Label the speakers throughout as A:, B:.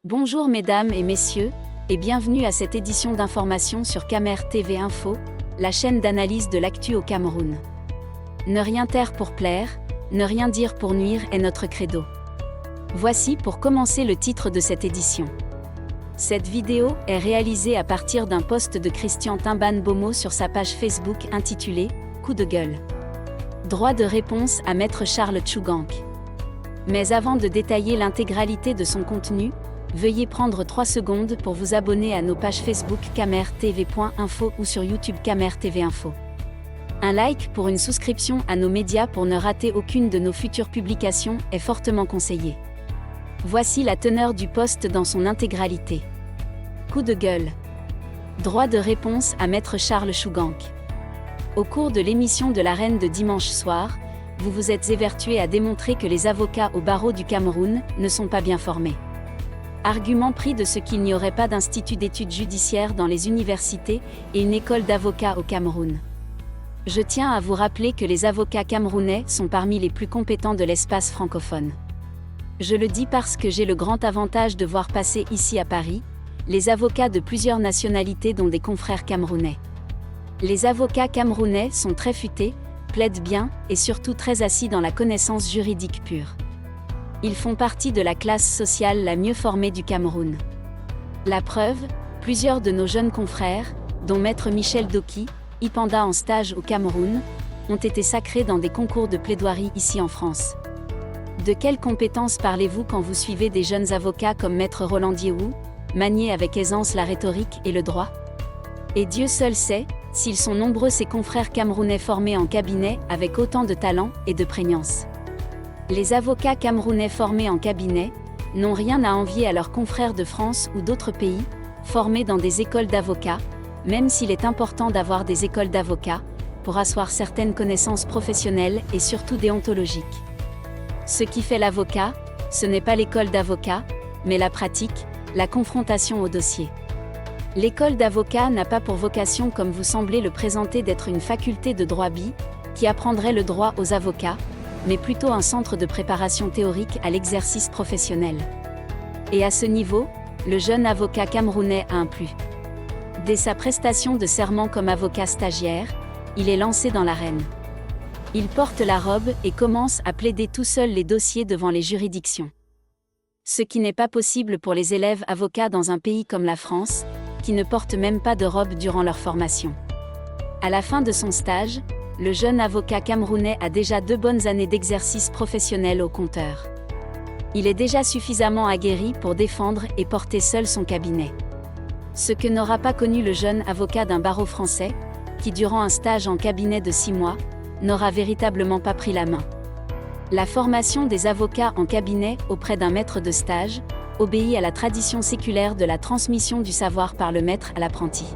A: Bonjour mesdames et messieurs, et bienvenue à cette édition d'information sur Camer TV Info, la chaîne d'analyse de l'actu au Cameroun. Ne rien taire pour plaire, ne rien dire pour nuire est notre credo. Voici pour commencer le titre de cette édition. Cette vidéo est réalisée à partir d'un post de Christian Timban Bomo sur sa page Facebook intitulée « Coup de gueule ». Droit de réponse à Maître Charles Tchougank. Mais avant de détailler l'intégralité de son contenu, veuillez prendre 3 secondes pour vous abonner à nos pages Facebook camertv.info ou sur YouTube Camer TV Info. Un like pour une souscription à nos médias pour ne rater aucune de nos futures publications est fortement conseillé. Voici la teneur du post dans son intégralité. Coup de gueule. Droit de réponse à Maître Charles Tchougank. Au cours de l'émission de l'Arène de dimanche soir, vous vous êtes évertué à démontrer que les avocats au barreau du Cameroun ne sont pas bien formés. Argument pris de ce qu'il n'y aurait pas d'institut d'études judiciaires dans les universités et une école d'avocats au Cameroun. Je tiens à vous rappeler que les avocats camerounais sont parmi les plus compétents de l'espace francophone. Je le dis parce que j'ai le grand avantage de voir passer ici à Paris, les avocats de plusieurs nationalités dont des confrères camerounais. Les avocats camerounais sont très futés, plaident bien et surtout très assis dans la connaissance juridique pure. Ils font partie de la classe sociale la mieux formée du Cameroun. La preuve, plusieurs de nos jeunes confrères, dont Maître Michel Doki, Ipanda en stage au Cameroun, ont été sacrés dans des concours de plaidoirie ici en France. De quelles compétences parlez-vous quand vous suivez des jeunes avocats comme Maître Roland Diéhou, manier avec aisance la rhétorique et le droit? Et Dieu seul sait, s'ils sont nombreux ces confrères camerounais formés en cabinet avec autant de talent et de prégnance. Les avocats camerounais formés en cabinet n'ont rien à envier à leurs confrères de France ou d'autres pays, formés dans des écoles d'avocats, même s'il est important d'avoir des écoles d'avocats, pour asseoir certaines connaissances professionnelles et surtout déontologiques. Ce qui fait l'avocat, ce n'est pas l'école d'avocat, mais la pratique, la confrontation au dossier. L'école d'avocat n'a pas pour vocation comme vous semblez le présenter d'être une faculté de droit qui apprendrait le droit aux avocats, mais plutôt un centre de préparation théorique à l'exercice professionnel. Et à ce niveau, le jeune avocat camerounais a un plus. Dès sa prestation de serment comme avocat stagiaire, il est lancé dans l'arène. Il porte la robe et commence à plaider tout seul les dossiers devant les juridictions. Ce qui n'est pas possible pour les élèves avocats dans un pays comme la France, qui ne portent même pas de robe durant leur formation. À la fin de son stage, le jeune avocat camerounais a déjà 2 bonnes années d'exercice professionnel au compteur. Il est déjà suffisamment aguerri pour défendre et porter seul son cabinet. Ce que n'aura pas connu le jeune avocat d'un barreau français, qui durant un stage en cabinet de 6 mois, n'aura véritablement pas pris la main. La formation des avocats en cabinet auprès d'un maître de stage obéit à la tradition séculaire de la transmission du savoir par le maître à l'apprenti.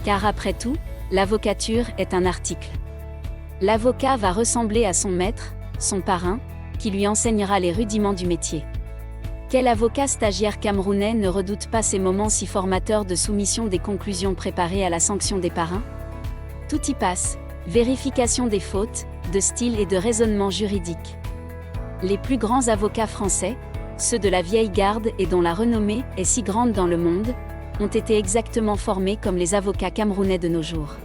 A: Car après tout, l'avocature est un article. L'avocat va ressembler à son maître, son parrain, qui lui enseignera les rudiments du métier. Quel avocat stagiaire camerounais ne redoute pas ces moments si formateurs de soumission des conclusions préparées à la sanction des parrains? Tout y passe, vérification des fautes, de style et de raisonnement juridique. Les plus grands avocats français, ceux de la vieille garde et dont la renommée est si grande dans le monde, ont été exactement formés comme les avocats camerounais de nos jours.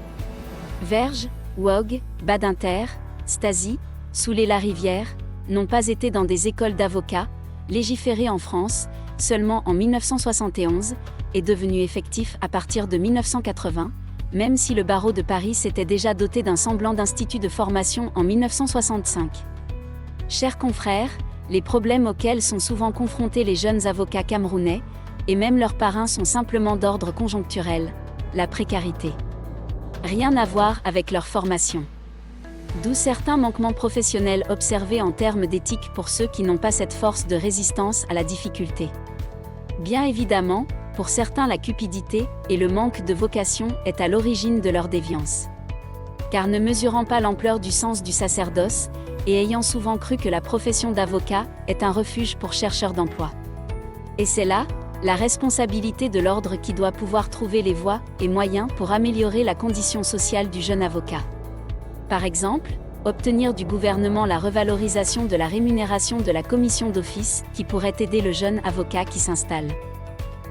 A: Verge, Wog, Badinter, Stasi, Soulé-la-Rivière, n'ont pas été dans des écoles d'avocats, légiféré en France, seulement en 1971, et devenu effectif à partir de 1980, même si le barreau de Paris s'était déjà doté d'un semblant d'institut de formation en 1965. Chers confrères, les problèmes auxquels sont souvent confrontés les jeunes avocats camerounais, et même leurs parrains sont simplement d'ordre conjoncturel, la précarité. Rien à voir avec leur formation. D'où certains manquements professionnels observés en termes d'éthique pour ceux qui n'ont pas cette force de résistance à la difficulté. Bien évidemment, pour certains la cupidité et le manque de vocation est à l'origine de leur déviance. Car ne mesurant pas l'ampleur du sens du sacerdoce, et ayant souvent cru que la profession d'avocat est un refuge pour chercheurs d'emploi. Et c'est là, la responsabilité de l'ordre qui doit pouvoir trouver les voies et moyens pour améliorer la condition sociale du jeune avocat. Par exemple, obtenir du gouvernement la revalorisation de la rémunération de la commission d'office, qui pourrait aider le jeune avocat qui s'installe.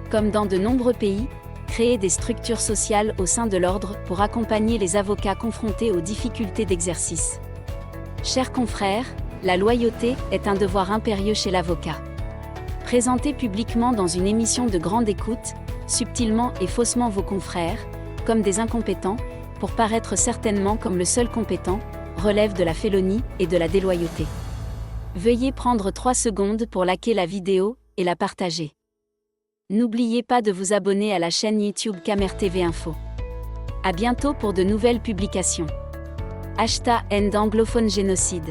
A: Comme dans de nombreux pays, créer des structures sociales au sein de l'ordre pour accompagner les avocats confrontés aux difficultés d'exercice. Chers confrères, la loyauté est un devoir impérieux chez l'avocat. Présentez publiquement dans une émission de grande écoute, subtilement et faussement vos confrères, comme des incompétents, pour paraître certainement comme le seul compétent, relève de la félonie et de la déloyauté. Veuillez prendre 3 secondes pour liker la vidéo et la partager. N'oubliez pas de vous abonner à la chaîne YouTube Camer TV Info. À bientôt pour de nouvelles publications. #End anglophone génocide.